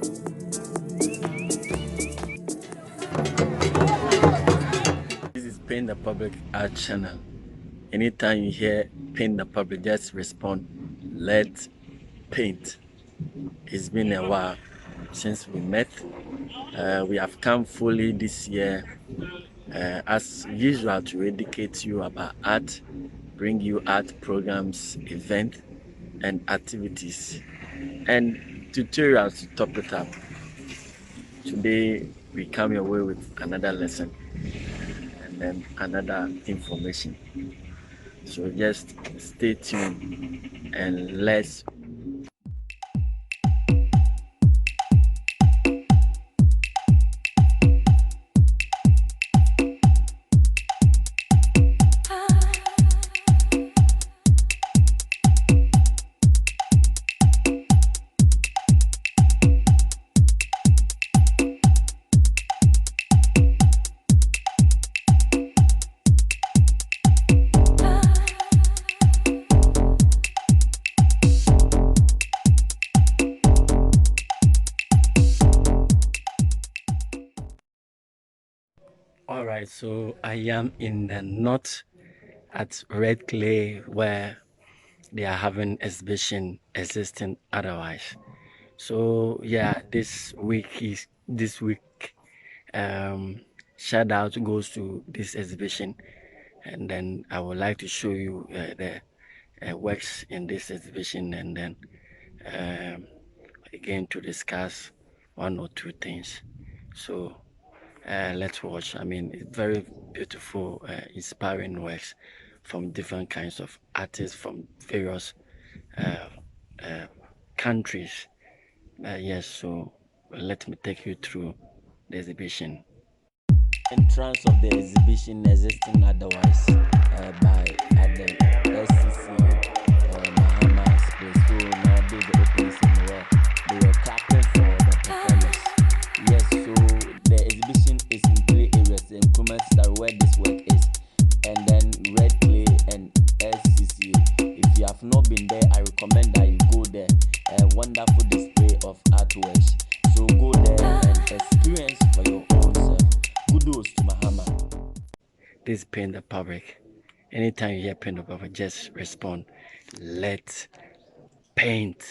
This is Paint the Public Art Channel. Anytime you hear Paint the Public, just respond, let's paint. It's been a while since we met. We have come fully this year as usual to educate you about art, bring you art programs, events, and activities, and tutorials to top it up. Today we come your way with another lesson and then another information. So just stay tuned and let's All right, so I am in the north at Red Clay where they are having exhibition existing otherwise. So yeah, this week shout out goes to this exhibition, and then I would like to show you the works in this exhibition, and then um, again to discuss one or two things. So let's watch. I mean, it's very beautiful, inspiring works from different kinds of artists from various uh, uh, countries. Yes, so let me take you through the exhibition. Entrance of the exhibition existing otherwise by at the SCC Mahama space. So nowadays the opening scene where they were clapping for the performance. Yes, so the exhibition is in three areas: the improvements that where this work is, and then Red Clay and SCC. If you have not been there, I recommend that you go there. A wonderful display of artworks. So go there and experience for your own self. Kudos to Mahama. This Paint the Public. Anytime you hear Paint the Public, just respond, let's paint.